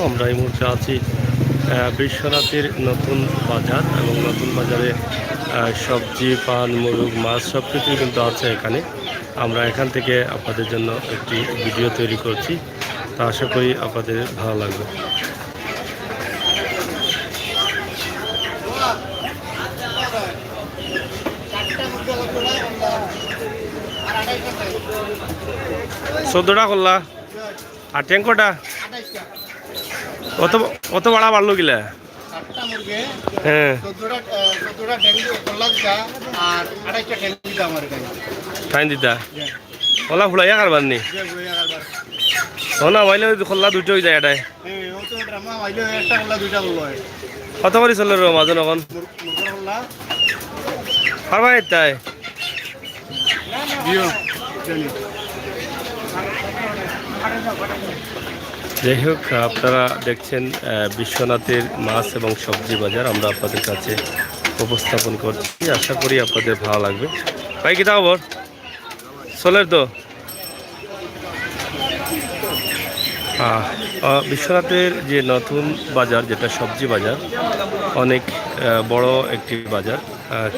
আমরা এই মুহূর্তে আছি বিশ্বনাথের নতুন বাজার এবং নতুন বাজারে সবজি, পান, মুরগ, মাছ সব কিছুই কিন্তু আছে এখানে। আমরা এখান থেকে আপনাদের জন্য একটি ভিডিও তৈরি করছি, তা আশা করি আপনাদের ভালো লাগবে। চোদ্দটা করলা আর ট্যাঙ্কটা অত অত ভাড়া বাড়লো গিলা? হ্যাঁ, টাইম দিতা ওলা ফুলাইয়া কারবার নি না মাইলে খোল্লা দুটো হয়ে যায় এটাই। কত করে চলে র মাঝে নখন পারবা তাই? যাই হোক, আপনারা দেখছেন বিশ্বনাথের মাছ এবং সবজি বাজার আমরা আপনাদের কাছে উপস্থাপন করছি। আশা করি আপনাদের ভালো লাগবে। ভাই কি খবর? চলের তো বিশ্বনাথের যে নতুন বাজার, যেটা সবজি বাজার, অনেক বড় একটি বাজার,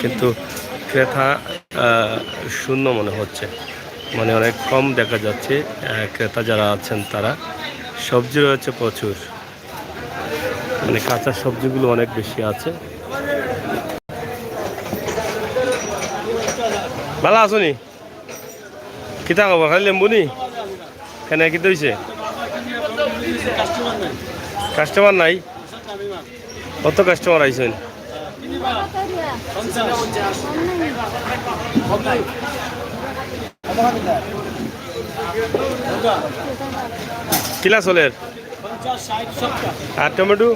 কিন্তু ক্রেতা শূন্য মনে হচ্ছে, মানে অনেক কম দেখা যাচ্ছে ক্রেতা যারা আছেন তারা। সবজি রয়েছে প্রচুর, মানে কাঁচা সবজিগুলো অনেক বেশি আছে। ভালো আছো নি? কিতা খবর? খালি লেম্বু নি কেন? কি হয়েছে? কাস্টমার নাই? কত কাস্টমার আইছেন? কিলা চলের? আর টমেটো?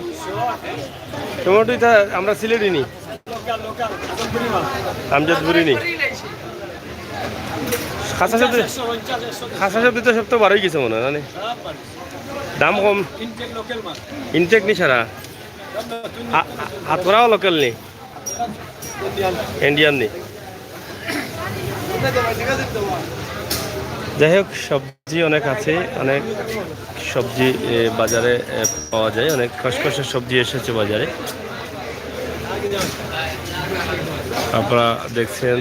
টমেটো এটা আমরা সিলেটি নি, আমজাদপুরি নি। খাসা সবজি তো সব তো বারোই গেছে মনে হয়, দাম কম। ইনটেক নি সারা হাতরাও লোকাল নি, ইন্ডিয়ান নি। যাই হোক, সবজি অনেক আছে, অনেক সবজি বাজারে পাওয়া যায়, অনেক খসখসে সবজি এসেছে বাজারে। আপনারা দেখছেন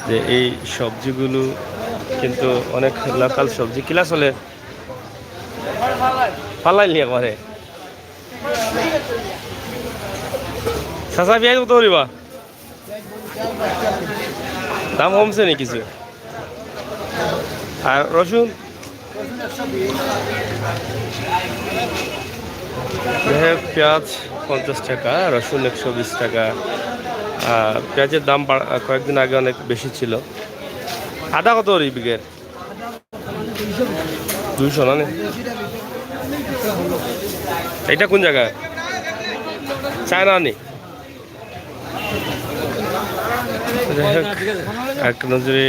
যে এই সবজিগুলো কিন্তু অনেক লোকাল সবজি। কিলা চলে পাল্লাইলি একবারে চাচা পেঁয়াজ কত করিবা? দাম কমছে নি কিছু? আর রসুন? পেঁয়াজ 50 টাকা, রসুন 120 টাকা। পেঁয়াজের দাম কয়েকদিন আগে অনেক বেশি ছিল। আদা কত করি বিঘের? 200 না? এটা কোন জায়গায়? চায়না নি? যাই হোক, এক নজরে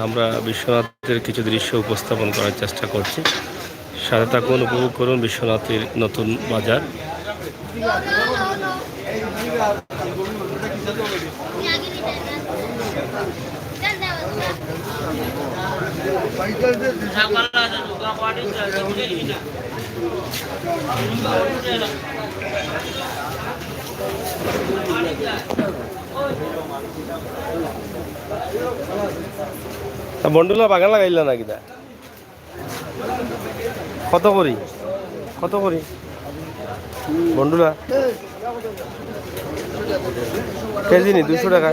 আমরা বিশ্বনাথের কিছু দৃশ্য উপস্থাপন করার চেষ্টা করছি। সাথে থাকুন, উপভোগ করুন বিশ্বনাথের নতুন বাজার। বন্ডুলা বাগান লাগাইল না কিনা? কত করি? কত করি বন্ডুলা? কেজি নি 200 টাকা।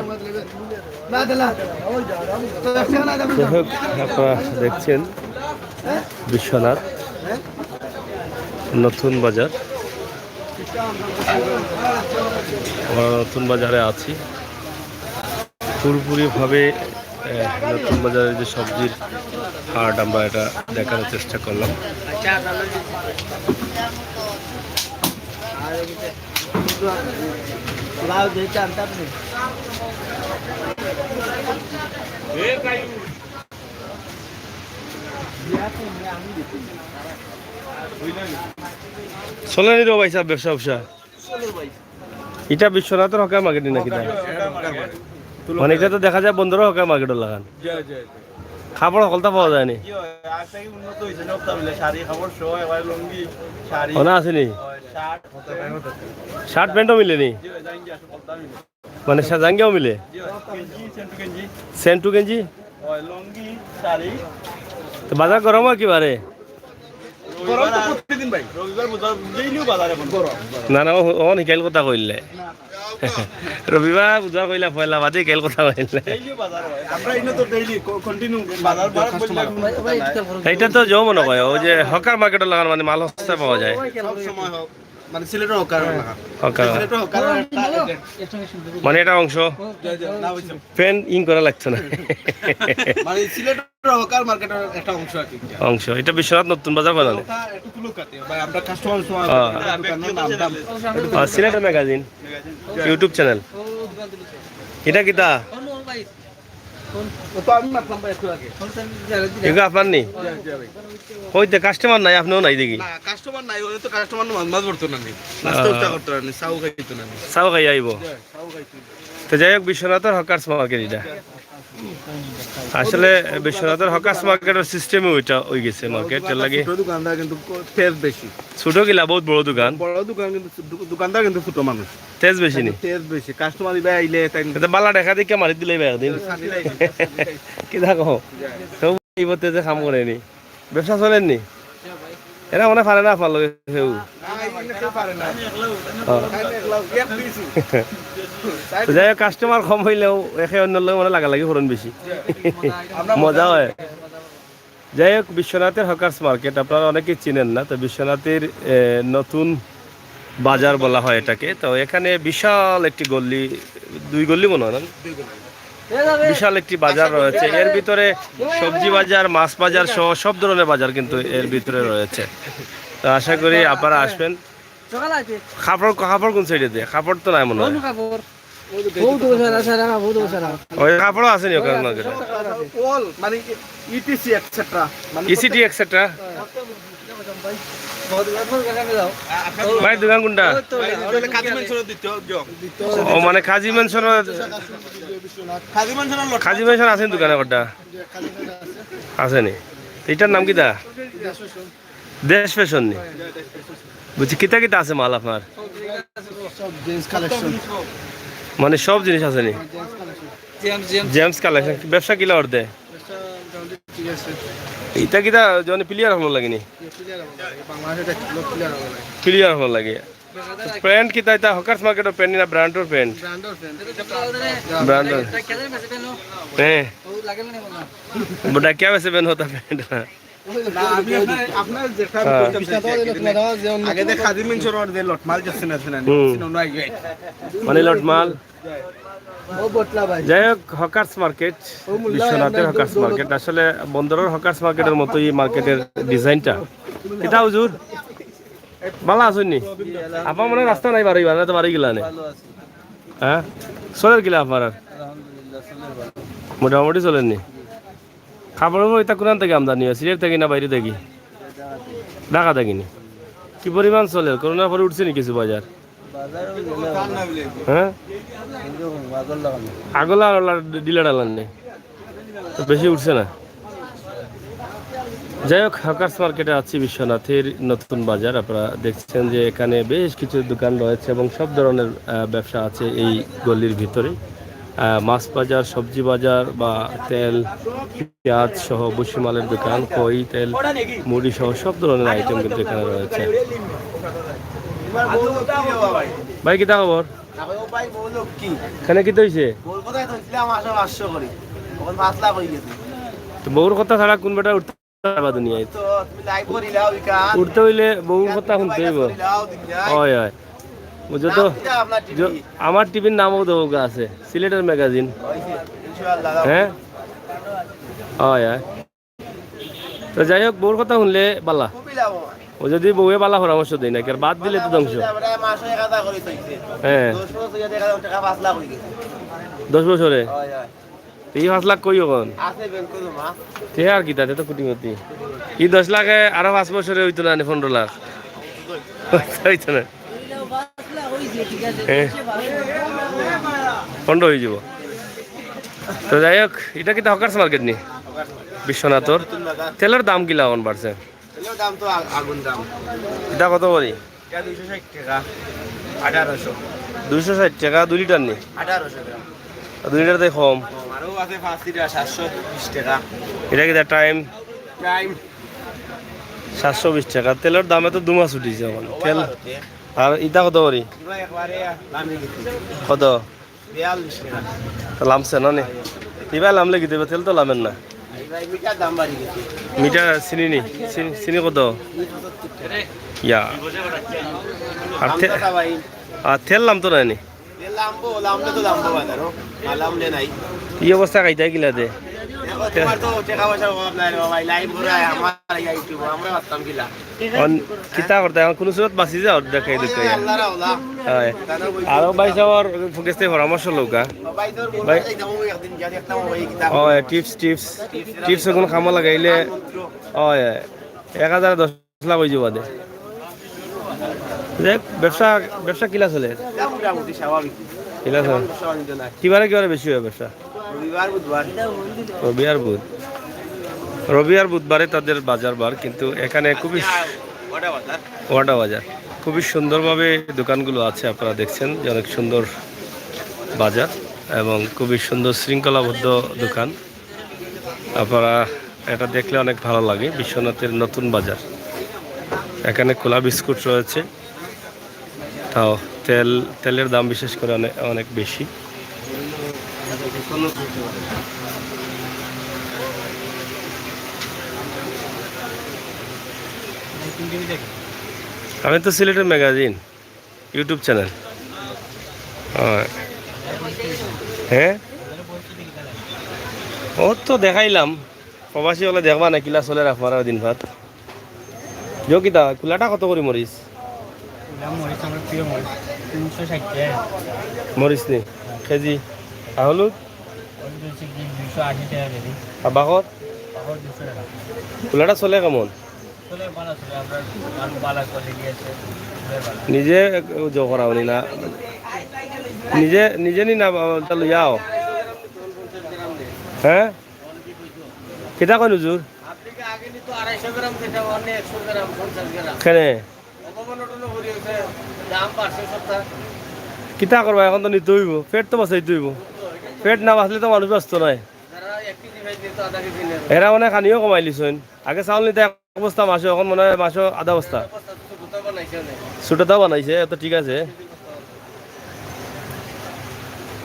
আপনারা দেখছেন বিশ্বনাথ নতুন বাজার। আমরা নতুন বাজারে আছি। পুরোপুরিভাবে নতুন বাজারের যে সবজির হাট, আমরা এটা দেখানোর চেষ্টা করলাম। চলে নি ভাই সাহেব ব্যবসা ব্যবসা? এটা বিশ্বনাথের হকার মার্কেট নাকি? মানে এটা তো দেখা যায় বন্ধুরা হকার মার্কেট লাগান। কাপড় সকলটা পাওয়া যায়নি কি হয় আজকে উন্নত হইছে নকটা মিলে শাড়ি কাপড় সহ এবার লুঙ্গি শাড়ি ওনা আসেনি শার্ট শার্ট প্যান্টও মিলেনি জি জাঙ্গি আসলে কলতা মিলে মানে জাঙ্গিয়াও মিলে জি কেজি সেন্টু কেজি সেন্ট টু গেঞ্জি ওই লুঙ্গি শাড়ি তো বাজার গরম হয় কিবারে গরম তো প্রতিদিন ভাই রবিবার বুধবার ডেইলিও বাজারে বন্ধ গরম না না ও নিকাইল কথা কইলে রবিবার বুধবার কইলা পয়লা বাদে কেল কথা কইলে ডেইলিও বাজার হয় আমরা ইনো তো ডেইলি কন্টিনিউ বাজার বার বললে এইটা তো জৌ মনে হয় ও যে হকার মার্কেটে লাগানো মানে মাল সস্তা পাওয়া যায় সব সময় হোক মানে সিলেটের হকার লাগা হকার সিলেটের হকার মানে এটা অংশ না হইছে ফ্যান ইন করা লাগছে না মানে সিলেটের হকার মার্কেটের একটা অংশ আর কি অংশ এটা বিশ্বনাথ নতুন বাজার বানালে ওটা একটু তুলো কাটে ভাই আমরা কাস্টমার সময় দোকানের নাম দাম সিলেটের ম্যাগাজিন ইউটিউব চ্যানেল এটা কিতা তো আমি মাতলাম ভাই একটু আগে এগুলো আপনার নি হইতে কাস্টমার নাই আপনিও নাই দেখি না কাস্টমার নাই ওই তো কাস্টমার মাছ ধরতো না নি নাস্তা উঠা করতো না নি সাউ খাইতো না নি চাও খাই আইব সাউ খাইতো তো যাই হোক বিশ্বনাথের হকার্স মার্কেট এটা আসলে বিশ্বনাথের হকার্স মার্কেটের সিস্টেমে ওইটা হয়ে গেছে মার্কেট এর লাগে ছোট দোকানদার কিন্তু তেজ বেশি ছোট গিলা বহুত বড় দোকান বড় দোকান কিন্তু দোকানদার কিন্তু ছোট মানুষ তেজ বেশি নি তেজ বেশি কাস্টমার ইবা আইলে তাই এটা বালা দেখা দেখে মারি দিলে একদিন কি দেখো সব এইবতে যে কাম করেনি ব্যবসা চলেননি এরা মনে পারে না আপনার লগে কেউ তো যাই হোক কাস্টমার কম হইলেও একে অন্য লোক মানে লাগালাগি ফোরন বেশি মজা হয় যাই হোক বিশ্বনাথের হকার্স মার্কেট আপনারা অনেকেই চিনেন না তো বিশ্বনাথের নতুন বাজার বলা হয় এটাকে তো এখানে বিশাল একটি গল্লি দুই গল্লি মনে হয় না বিশাল একটি বাজার রয়েছে এর ভিতরে সবজি বাজার মাছ বাজার সহ সব ধরনের বাজার কিন্তু এর ভিতরে রয়েছে তো আশা করি আপনারা আসবেন কাপড় কাপড় কোন সাইডে দিয়ে কাপড় তো নাই মনে হয় ওই কাপড়ও আসেনি ওখানে মার্কেটে অল মানে ইটিসি এটসেট্রা মানে ইসিটি এক্সেট্রা ভাই দোকান কোনটা কাজী মেনশন দিতে ও মানে কাজী মেনশন কাজী মেনশন কাজী মেনশন আছেন দোকানে কোনটা আসেনি এটার নাম কিটা দেশ ফ্যাশন নি বুঝছি কিতা কিতা আছে মাল আপনার সব জিন্স কালেকশন মানে সব জিনিস আছে নি জেমস কালেকশন ব্যবসা কিলা অর্ধে ঠিক আছে এটা কিতা মানে প্লেয়ার হলো লাগেনি ক্লিয়ার হলো লাগে প্যান্ট কিতা এটা হকার্স মার্কেটের প্যান্ট না ব্র্যান্ডের প্যান্ট ব্র্যান্ডের হ্যাঁ বড় क्या वैसे बेन होता पैंट আপনার যেটা আগে দেখ খাদি মেনশন আর দে লটমাল যাচ্ছে না মানে লটমাল যাই হোক হকার্স মার্কেট বিশ্বনাথের হকার্স মার্কেট আসলে বন্দরের হকার্স মার্কেটের মতোই এই মার্কেটের ডিজাইনটা এটা হুজুর ভালো আসুননি আপনার মনে রাস্তা নাই বাড়ি তো বাড়ি গেলা নে হ্যাঁ চলের গেলা আপনার মোটামুটি চলেননি খাবার এটা কোন থেকে আমদানি হয় সিলেট থেকে না বাইরে থেকে ঢাকা থাকিনি কি পরিমাণ চলে করোনার পরে উঠছে নি কিছু বাজার হ্যাঁ আগলা ডিলার আলান নেই বেশি উঠছে না যাই হোক হকার্স মার্কেটে আছি বিশ্বনাথের নতুন বাজার আপনারা দেখছেন যে এখানে বেশ কিছু দোকান রয়েছে এবং সব ধরনের ব্যবসা আছে এই গলির ভিতরে মাছ বাজার সবজি বাজার বা তেল পেঁয়াজ সহ বসিমালের দোকান কই তেল মুড়ি সহ সব ধরনের আইটেম কিন্তু এখানে রয়েছে ভাই কিতা খবর এখানে কি হয়েছে তো বউর কথা ছাড়া কোন বেটা উঠতে পারবা দুনিয়ায় উঠতে হইলে বউর কথা শুনতে হইব হয় হয় বুঝো তো আমার টিভির নামও দৌগা আছে সিলেটের ম্যাগাজিন হ্যাঁ হয় হয় তো যাই হোক বউর কথা শুনলে বালা ও যদি বউয়ে বালা পরামর্শ দেয় না বাদ দিলে তো ধ্বংস হ্যাঁ 10 বছরে এই 5 লাখ কই ওখান তে আর কি তাতে তো কুটিমতি ই 10 লাখে আরো 5 বছরে হইতো না 15 লাখ হইতো না বন্ধ হয়ে যাব তো যাই হোক এটা কি হকার্স মার্কেট নি বিশ্বনাথর নতুন বাজার তেলের দাম কিলা এখন বাড়ছে এগুলোর দাম তো আগুন দাম এটা কত করি এটা 260 টাকা 1800 260 টাকা 2 লিটার নি 1800 গ্রাম 2 লিটার থেকে কম আরও আছে 5 লিটার 720 টাকা এটা কি টাইম টাইম 720 টাকা তেলের দামে তো 2 মাস উঠিছে এখন তেল আর ইটা কত করি এগুলো একবারে দামি গেছে কত 42 টাকা তো লামছে না নি এবার লামলে কি দেবে তেল তো লামেন না এবার মিটার দাম বাড়ি গেছে মিঠা চিনি নি চিনি কত ইয়া আর দাম কথা ভাই আর তেল লাম তো নাই নি লাম্বো তো লাম্বো বাজার লামলে নাই এই অবস্থা খাইতে কিলা দে তোমার তো টাকা পয়সা অভাব নাই রে বাবা লাইভ ঘুরে আমার ইউটিউব আমরা ভাবতাম কিলা কিতা করতে এখন কোনো সুরত বাঁচি যাও দেখাই দেখে আল্লাহ রাওলা হয় আরো ভাই যাওয়ার ফুকেস্তে পরামর্শ লৌকা ভাই তোর ভাই বলতে যাবো একদিন যদি একটা মোবাইল কিতাব ও টিপস এখন খামো লাগাইলে ও 1010 লাখ হয়ে যাবা দে দেখ ব্যবসা কিলা চলে মোটামুটি স্বাভাবিক কিলা চলে সমস্যা নাই কিবারে বেশি হয় ব্যবসা রবিবার বুধবার রবি আর বুধবারে তাদের বাজার বার কিন্তু এখানে খুবই কটা বাজার ওয়াটা বাজার খুবই সুন্দরভাবে দোকানগুলো আছে আপনারা দেখছেন যে অনেক সুন্দর বাজার এবং খুবই সুন্দর শৃঙ্খলাবদ্ধ দোকান আপনারা এটা দেখলে অনেক ভালো লাগে বিশ্বনাথের নতুন বাজার এখানে খোলা বিস্কুট রয়েছে তাও তেলের দাম বিশেষ করে অনেক বেশি আমি তো সিলেটের ম্যাগাজিন ইউটিউব চ্যানেল হ্যাঁ ও তো দেখাইলাম প্রবাসী হলে দেখবা না কিলা চলে রাখবার দিন ভাত যো কিতা কুলাটা কত করে মরিস মরিস নি কেজি আর হলুদ আর বাকত কুলাটা চলে কেমন নিজে জো করাও নি না নিজে নি না লইয়াও হ্যাঁ কেটা কয় নুজুর কেনে কিতা করবা এখন তো নিতে হইব পেট তো বাঁচাইতে হইব পেট না বাঁচলে তো মানুষ ব্যস্ত নাই এরা মানে খানিও কমাই লিছেন আগে চাউল নিতে এক বস্তা মাসো এখন মনে হয় মাসো আধা বস্তা ছোটটাও বানাইছে তো ঠিক আছে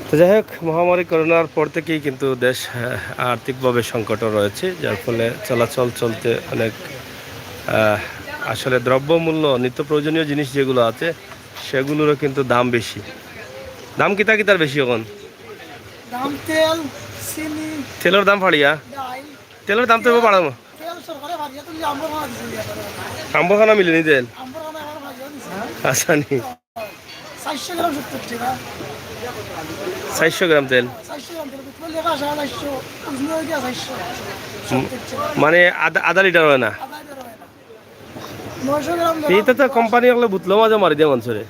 তো যাই হোক মহামারী করোনার পর থেকেই কিন্তু দেশ আর্থিকভাবে সংকটও রয়েছে যার ফলে চলাচল চলতে অনেক আসলে দ্রব্যমূল্য নিত্য প্রয়োজনীয় জিনিস যেগুলো আছে সেগুলোরও কিন্তু দাম বেশি দাম কিতার বেশি এখন তেলের দাম ফাড়িয়া তেলের দাম তো এবার বাড়াবো আম্বখানা মিলেনি তেল আচ্ছা নি 400 গ্রাম তেল মানে আধা লিটার হয় না এইটা তো কোম্পানি হলে বুতলো মাঝে মারি দিয়ে মানুষরে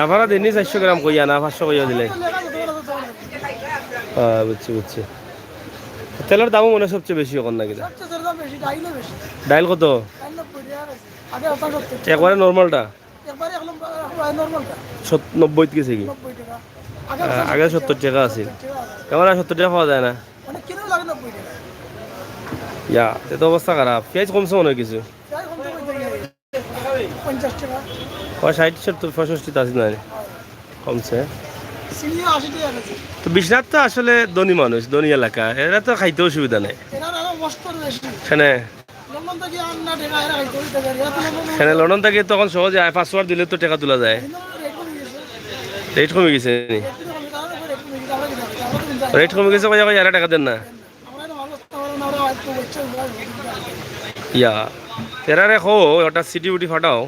আপনারা দিনই 400 গ্রাম কইয়া না 500 কইয়া দিলে বুঝছি তেলের দামও মনে হয় সবচেয়ে বেশি এখন নাকি ডাইল কত একবারে নর্মালটা 90 গেছে কি আগে 70 টাকা আছে কেমন 70 টাকা পাওয়া যায় না ইয়া এত অবস্থা খারাপ পেঁয়াজ কমছে মনে হয় কিছু 60-70-65 আছে না কমছে তো বিশ্বনাথ তো আসলে ধনী মানুষ ধনী এলাকা এরা তো খাইতে অসুবিধা নেই সেখানে লন্ডন থেকে তখন সহজে 500 দিলে তো টাকা তোলা যায় রেট কমে গেছে রেট কমে গেছে কয় আর টাকা দেন না ইয়া তেরারে খো ওটা সিটি উটি ফাটাও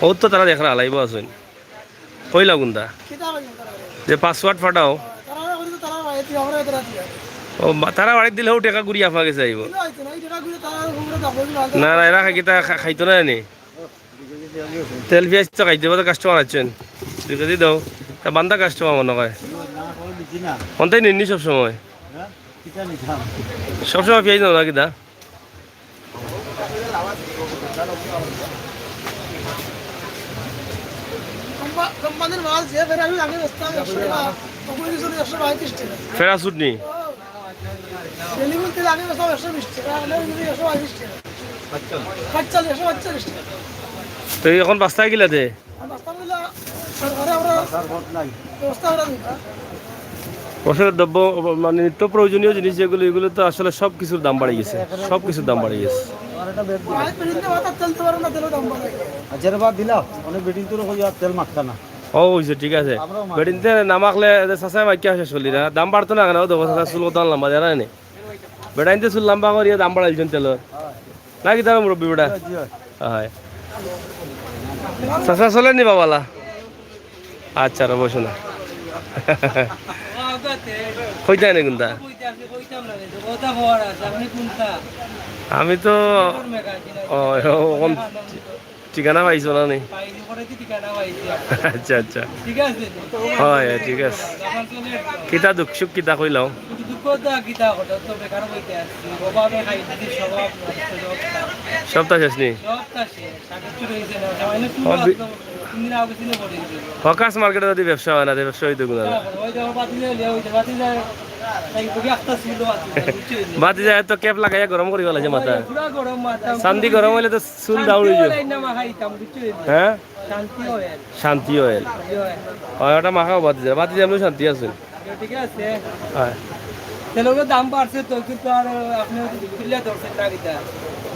ও তো তারা দেখা লাইব আছেন কই লাগুন দা যে পাসওয়ার্ড ফাটাও ও তারা বাড়ি দিলেও টাকা ঘুরি আপা গেছে আইব না এরা কিতা খাইতো না নি তেল পেঁয়াজ তো খাইতে পারে কাস্টমার আছেন 2 কেজি দাও তা বান্ধা কাস্টমার মনে হয় কোনটাই নিননি সবসময় সবসময় পেঁয়াজ নাও নাকি দা কোম্পানির মাল যে ফের আমি আগে বসতাম 100 টাকা ওগুলো কিছু 132 টাকা ফেরাসুট নি ডেলিভারি তেল আগে বসতাম 120 টাকা আর এগুলো 122 টাকা 142 টাকা তো এখন বাস্তায় গিলাতে আর বাস্তাগুলো সরকারে আমরা ব্যবস্থা করে দিই ওষুধের দ্রব্য মানে নিত্য প্রয়োজনীয় জিনিস যেগুলো এগুলো তো আসলে সব কিছুর দাম বাড়ে গেছে সব কিছুর দাম বাড়ে গেছে আর পেরিতে বাতা চলতে পারে না তেলের দাম বাড়ে আজের বাদ দিলাম অনেক বেটিং তো কই আর তেল মাখতা না ও হইছে ঠিক আছে বেডিনতে না মাখলে সাসাই মাইকা শেষ করলি না দাম বাড়তো না কেন দেখো সাসা চুল কত লম্বা জানা নে বেড়াইতে চুল লম্বা করিয়া দাম বাড়াইছেন তেল নাকি দাম মুরব্বী বেটা হয় সাসা চলে নি বাবালা আচ্ছা রে বসো না কইতা নে কোনটা আমি তো ঠিকানা পাইছো না নি আচ্ছা আচ্ছা হয় ঠিক আছে কিতা দুঃখ সুখ কিতা কইলাও সপ্তাহ শেষ নি হকাস মার্কেটে যদি ব্যবসা হয় না ব্যবসা হইতো গুলো বাতি যায় তো ক্যাপ লাগাইয়া গরম করি গেছে মাথা শান্তি গরম হইলে তো চুল ডাউন হয়ে যায় হ্যাঁ শান্তি অয়েল হয় ওটা মাখাও বাতি যায় এমনি শান্তি আছে ঠিক আছে হয় তেলের দাম বাড়ছে তো কিন্তু আর আপনি কিল্লা ধরছেন না কিটা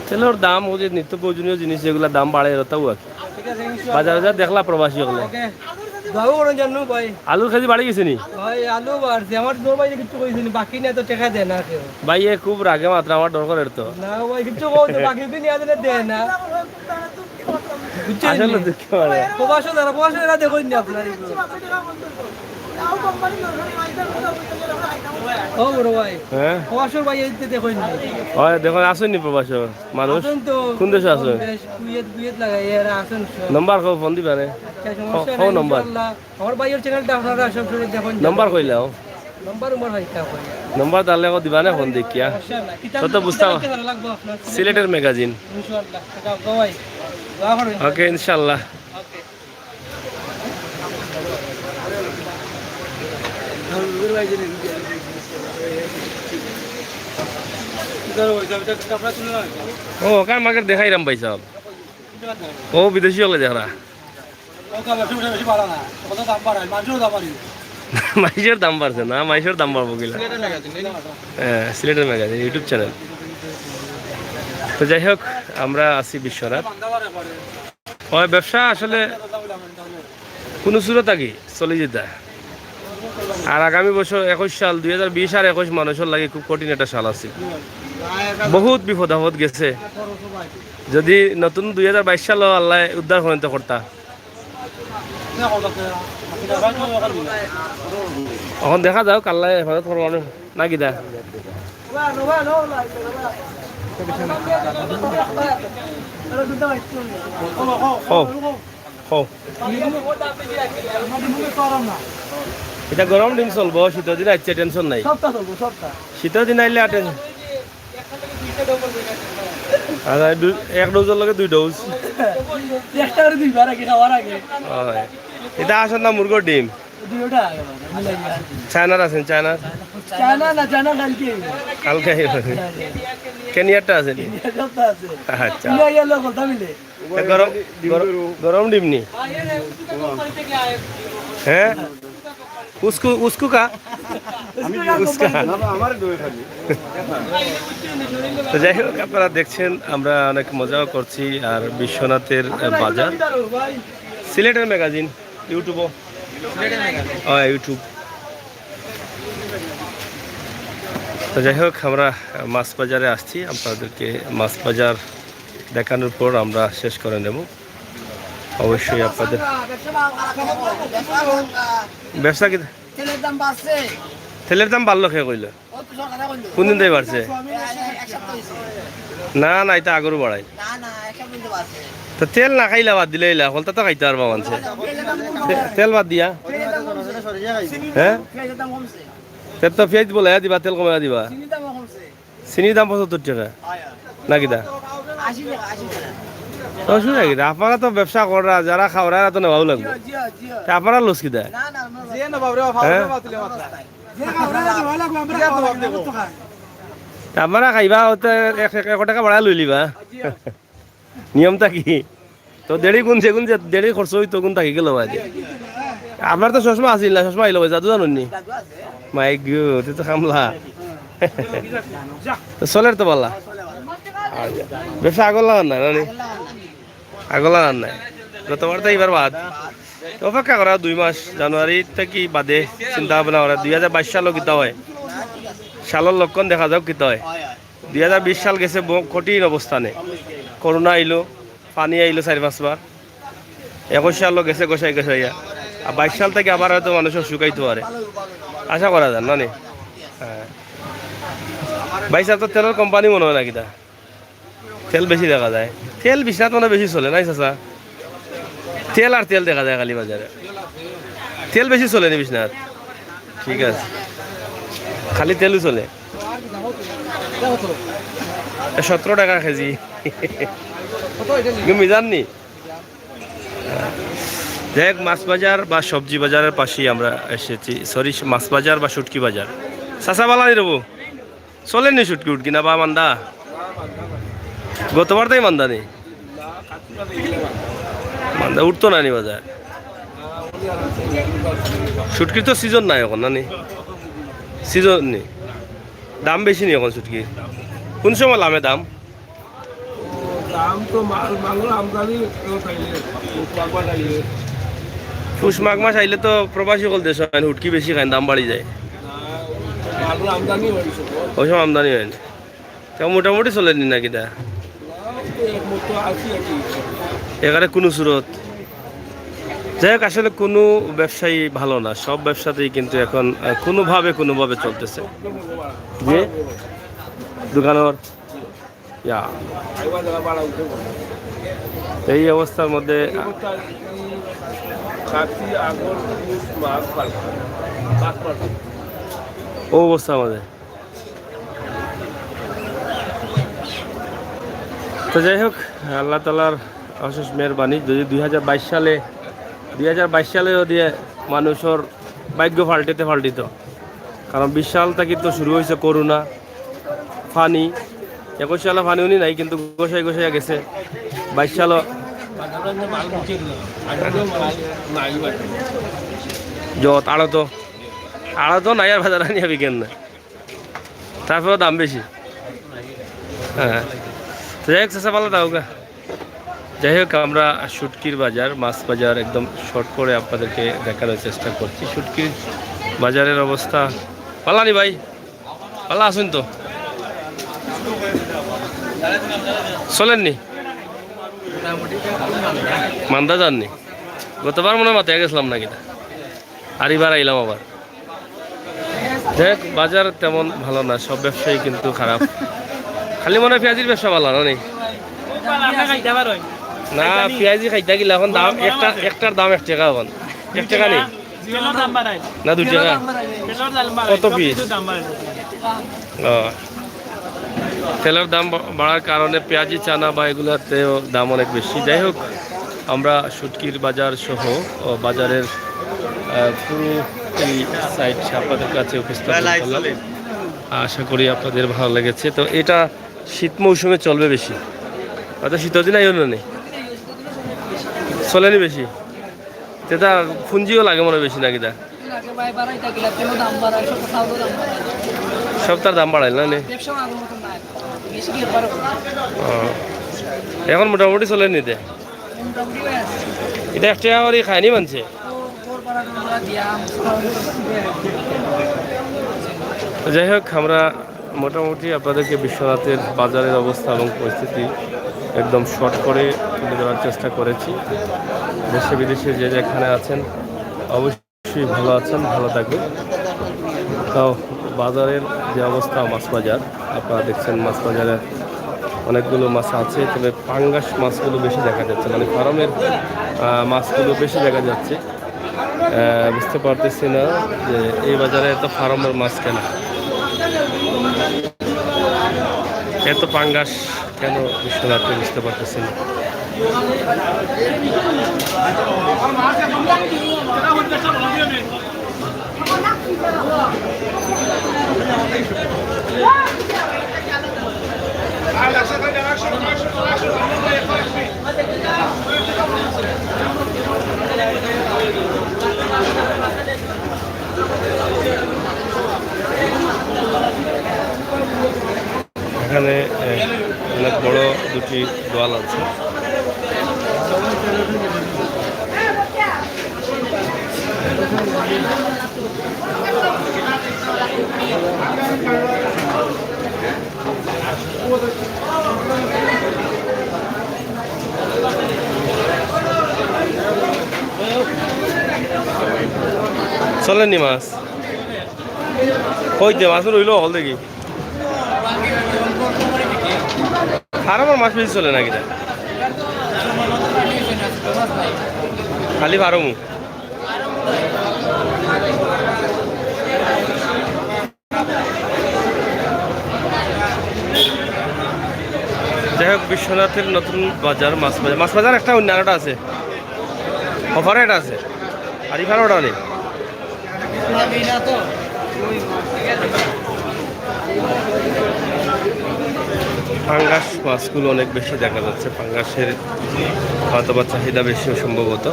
তেলের দাম হচ্ছে নিত্য প্রয়োজনীয় জিনিস যেগুলো দাম বাড়ে এটাও আছে ঠিক আছে বাজারে যা দেখলা প্রবাসী হলে ওকে বাবু কোন জানো ভাই আলুর কেজি বাড়ি গেছে নি ভাই আলু বাড়ছে আমার দৌড় ভাই কিছু কইছিনি বাকি না তো টাকা দেয় না কেউ ভাই এ খুব রাগে মাত্রা আমার ডর করে তো না ভাই কিছু কইতে বাকি দিন নিয়ে দিলে দেয় না আসলে দুঃখ মানে প্রবাসীরা দেখুন না আপনার ও বড় ভাই হ্যাঁ প্রবাসীর ভাই এইতে দেখুন না হয় দেখুন আসেননি প্রবাসী মানুষ আসুন তো কোন দেশে আসেন বুয়েত লাগাই এরা আসুন নাম্বার কো ফোন দিবা রে সমস্যা ও নাই নম্বর ইনশাআল্লাহ আমার ভাইয়ের চ্যানেলটা আপনারা সব সময় দেখুন নাম্বার কইলাও নাম্বার উমর ভাই তা কই নাম্বার তাহলে কো দিবা না ফোন দেখিয়া সমস্যা নাই তো তো বুঝতাম লাগবে আপনার সিলেটের ম্যাগাজিন ইনশাআল্লাহ এটা ভাই দোয়া করুন ওকে ইনশাআল্লাহ ওকে ও কার মার্কেট দেখাই রাম ভাই সাহেব ও বিদেশি হলে দেখরা মাইশের দাম বাড়ছে না মাইশের দাম বাড়বো কিলা হ্যাঁ সিলেটের ম্যাগাজিন ইউটিউব চ্যানেল তো যাই হোক আমরা আছি বিশ্বনাথ ওই ব্যবসা আসলে কোনো সুরত আগে চলে যেতে আর আগামী বছর 21 সাল 2020 আর 21 মানুষের লাগে খুব কঠিন একটা সাল আছে বহুত বিপদ আপদ গেছে যদি নতুন 2022 সাল আল্লাহ উদ্ধার করেন তো কর্তা এখন দেখা যাও আল্লাহ হেফাজত করবো না কি দা এটা গরম দিন চলবো শীতের দিন আসছে টেনশন নাই শীতের দিন আইলে আর টেনশন এক ডোজের লগে 2 ডোজ এটা আসেন না মুরগোর ডিম চায়নার আছেন চায়নার কালকে কেনিয়ারটা আছে আচ্ছা গরম গরম ডিম নি হ্যাঁ उसको का তো যাই হোক আপনারা দেখছেন আমরা অনেক মজাও করছি আর বিশ্বনাথের বাজার সিলেটের ম্যাগাজিন ইউটিউবও ইউটিউব তো যাই হোক আমরা মাছ বাজারে আসছি আপনাদেরকে মাছ বাজার দেখানোর পর আমরা শেষ করে নেব অবশ্যই আপনাদের ব্যবসা কি তেলের দাম বাড়লো খেয়ে কইল কোন দিন থেকে বাড়ছে না না এটা আগরও বাড়াই তো তেল না খাইলা বাদ দিলে এলা হলতা তো খাইতে পারবা মানছে তেল বাদ দিয়া হ্যাঁ তেল তো পেঁয়াজ বলে দিবা তেল কমে দিবা চিনির দাম 75 টাকা নাকি দা অসুবিধা কি আপনারা তো ব্যবসা করা যারা খাওয়া তো নেওয়াও লাগবে আপনারা লস কি দেয় আপনারা খাইবা ওতে 1 টাকা বাড়া লই লিবা নিয়মটা কি তো দেড়ি গুণ সেগুন যে দেড়ি খরচ হইতো গুণ থাকি গেল বাজে আপনার তো চশমা আসিল না চশমা আইলো জাদু জানুননি মাই গো তো খামলা তো চলের তো পাল্লা ব্যবসা আগল লাগান নাই নানি আগল লাগান নাই গতবার তো এইবার বাদ অপেক্ষা করা 2 মাস জানুয়ারি থেকে বাদে চিন্তা ভাবনা করা 2022 সালও কিতা হয় সালের লক্ষণ দেখা যাক কিতা হয় 2020 সাল গেছে কঠিন অবস্থানে করোনা আইলো পানি আইলো 4-5 বার 21 সালও গেছে গোসাই গোসাইয়া আর 22 সাল থেকে আবার হয়তো মানুষের শুকাইতে পারে আশা করা যায় নানি হ্যাঁ 22 সাল তো তেলের কোম্পানি মনে হয় না কিতা তেল বেশি দেখা যায় তেল বিশ্বনাথ মানে বেশি চলে নাই চাচা তেল আর তেল দেখা যায় খালি বাজারে তেল বেশি চলে নি বিশ্বনাথ ঠিক আছে খালি তেলও চলে 17 টাকা কেজি মিজান নি দেখ মাছ বাজার বা সবজি বাজারের পাশেই আমরা এসেছি সরি মাছ বাজার বা শুটকি বাজার চাচা বালা নি রবো চলেনি শুটকি উটকি না বা মান্দা গতবার তাই মান্দা নেই মান্দা উঠতো না নি বাজার শুটকির তো সিজন নাই এখন নানি সিজন নেই দাম বেশি নেই এখন শুটকি কোন সময় লামে দাম পুষ মাঘ মাস আইলে তো প্রবাসী সকল দেশ হয় হুটকি বেশি খায় দাম বাড়ি যায় ওই সময় আমদানি হয় না মোটামুটি চলেনি নাকি দা এখানে কোনো সুরত যাই হোক আসলে কোনো ব্যবসায়ী ভালো না সব ব্যবসাতেই কিন্তু এখন কোনোভাবে চলতেছে যে দোকানের এই অবস্থার মধ্যে ও অবস্থার মধ্যে তো যাই হোক আল্লাহ তালার অশেষ মেহরবানি যদি 2022 সালে যদি মানুষের ভাগ্য ফাল্টিত কারণ 20 সাল থেকে তো শুরু হয়েছে করোনা ফানি 21 সালে ফানি উনি নাই কিন্তু গোসাই গেছে 22 সালও যত আড়ত নাই আর বাজার নিয়ে বিকেন না তারপরেও দাম বেশি হ্যাঁ যাই হোক চেষ্টা পাল্লা দাওগা যাই হোক আমরা শুটকির বাজার মাছ বাজার একদম শর্ট করে আপনাদেরকে দেখানোর চেষ্টা করছি শুটকির বাজারের অবস্থা পাল্লানি ভাই পাল্লা আসুন তো চলেননি মান্দা যাননি গতবার মনে হয় মাথায় গেছিলাম নাকি আর এবার আইলাম আবার দেখ বাজার তেমন ভালো না সব ব্যবসায়ী কিন্তু খারাপ খালি মনে হয় পেঁয়াজির ব্যবসা ভালো না নেই না পেঁয়াজি খাইতে গেলে এখন দাম একটার দাম 1 টাকা এখন 1 টাকা নেই না 2 টাকা কত পিস তেলের দাম বাড়ার কারণে পেঁয়াজি চানা বা এগুলোতেও দাম অনেক বেশি যাই হোক আমরা শুটকির বাজার সহ বাজারের পুরো এই সাইট আপনাদের কাছে উপস্থাপন করলাম আশা করি আপনাদের ভালো লেগেছে তো এটা শীত মৌসুমে চলবে বেশি হয়তো শীতের দিন আইও নেই চলেনি বেশি সেটা পুঞ্জিও লাগে মনে বেশি নাকি দা সব তার দাম বাড়াইল না এখন মোটামুটি চলে নিতে এটা 1 টাকা করে খায়নি মানছে যাই হোক আমরা মোটামুটি আপনাদেরকে বিশ্বনাথের বাজারের অবস্থা এবং পরিস্থিতি একদম শর্ট করে তুলে দেওয়ার চেষ্টা করেছি দেশে বিদেশে যে যেখানে আছেন অবশ্যই ভালো আছেন ভালো থাকবেন তাও বাজারের যে অবস্থা মাছ বাজার আপনারা দেখছেন মাছ বাজারে অনেকগুলো মাছ আছে, তবে পাঙ্গাস মাছগুলো বেশি দেখা যাচ্ছে, মানে ফার্মের মাছগুলো বেশি দেখা যাচ্ছে। বুঝতে পারতেছি না যে এই বাজারে এত ফার্মের মাছ কেন, এত পাঙ্গাস কেন বিশ্বনাথে, বুঝতে পারতেছি না। এখানে অনেক বড় দুটি দোয়াল আছে। চলেনি মাছ কইতে মাছ রইল হল দেখি আর আমার মাছ বেশি চলে নাকি খালি ফারমু যাই হোক বিশ্বনাথের নতুন বাজার মাছ বাজার, মাছ বাজার একটা অন্য আরেকটা আছে, অফারে এটা আছে আর এখানে ওটা নেই। পাঙ্গাস মাছগুলো অনেক বেশি দেখা যাচ্ছে, পাঙ্গাসের হয়তো বা চাহিদা বেশি সম্ভবত।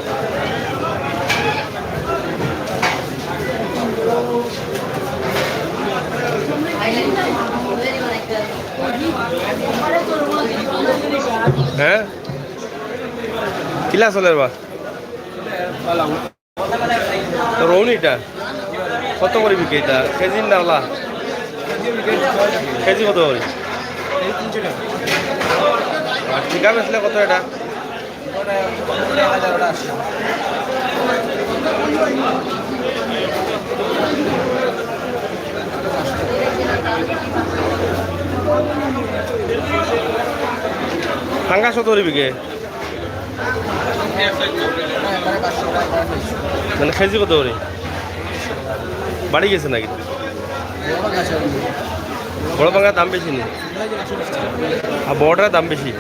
হ্যাঁ কিলা চলে বা রৌনিটা কত করে বিকে এটা, কেজি না কেজি কত করে? আর ঠিকা বেচলে কত এটা? পাঙ্গাস কত করে বিকে? মানে কেজি কত করে? বাড়ি গেছে নাকি? বড় পাঙ্গার দাম বেশি নেই আর বড়টার দাম বেশি।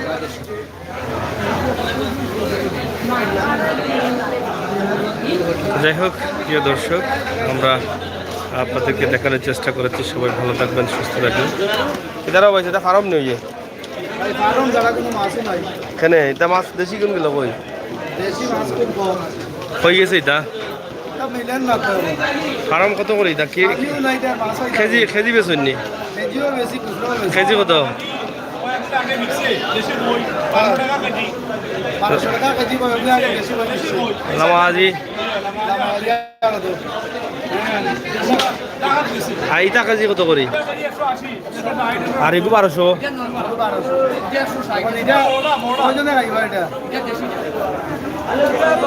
যাই হোক প্রিয় দর্শক, আমরা আপনাদেরকে দেখানোর চেষ্টা করেছি। সবাই ভালো থাকবেন, সুস্থ থাকবেন। এটারও বলছে এটা ফার্ম নেই এখানে, এটা মাছ দেশি কোন গেল কই হয়ে গেছে এটা ফার্ম কত করে? এটা কি কেজি কেজি বেচুন নি? কেজি কত? লামাজি আইটা কেজি কত করি? আর এগু 1200।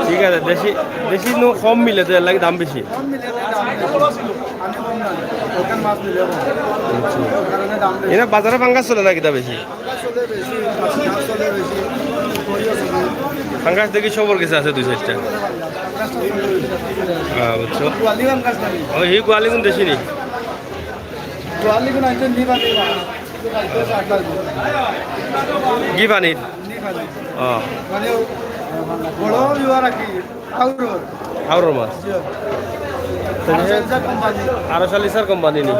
ঠিক আছে, দেশি দেশি নো কম মিলে তো এর লাগে দাম বেশি। এনে বাজারে পাঙ্গাস চলে না কিতা বেশি? পাঙ্গাস দেখি সবর কাছে আছে 2-4টা। হ্যাঁ বুঝছো, ওই হি গোয়ালি কোন দেশি নি? কি পানির? আউর মাছ আরো সালিসার কোম্পানি নি?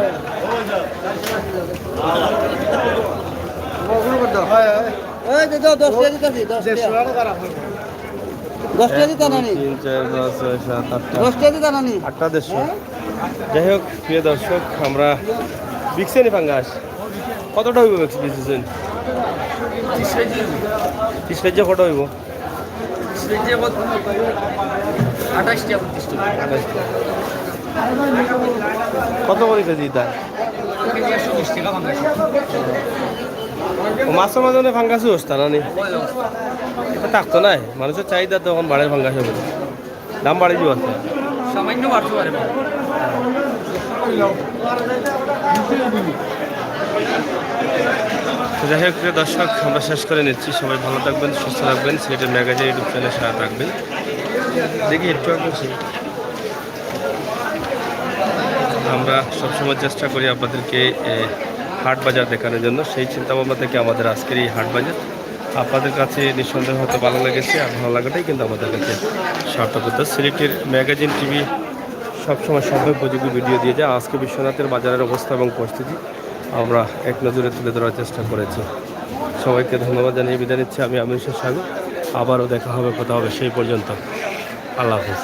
যাই হোক প্রিয় দর্শক, আমরা বিকছেনি পাঙ্গাস কতটা হইব? বিকছেন 30 কেজি কত হইব? 28 কত করে কেজি তা? মাছের মাঝে ফাঙ্গাসও বসতা না নি? থাকতো নাই, মানুষের চাহিদা তখন বাড়ে ফাঙ্গাস হবে, দাম বাড়ে যাব সামান্য বাড়তে পারে। তো যাই হোক প্রিয় দর্শক, আমরা শেষ করে নিচ্ছি। সবাই ভালো থাকবেন, সুস্থ থাকবেন। সিলেটের ম্যাগাজিন ইউটিউব চ্যানেলের সাথে থাকবেন। দেখি একটু আমরা সবসময় চেষ্টা করি আপনাদেরকে হাট বাজার দেখানোর জন্য। সেই চিন্তাভাবনা থেকে আমাদের আজকের এই হাট বাজার আপনাদের কাছে নিঃসন্দেহ হয়তো ভালো লেগেছে। আর ভালো লাগাটাই কিন্তু আমাদের কাছে সার্থকতা। সিলেটের ম্যাগাজিন টিভি সবসময় সময়োপযোগী ভিডিও দিয়ে যায়। আজকে বিশ্বনাথের বাজারের অবস্থা এবং পরিস্থিতি আমরা এক নজরে তুলে ধরার চেষ্টা করেছি। সবাইকে ধন্যবাদ জানিয়ে বিদায় নিচ্ছি। আমি আমির সাহেব। আবারও দেখা হবে, কথা হবে। সেই পর্যন্ত আল্লাহ হাফিজ।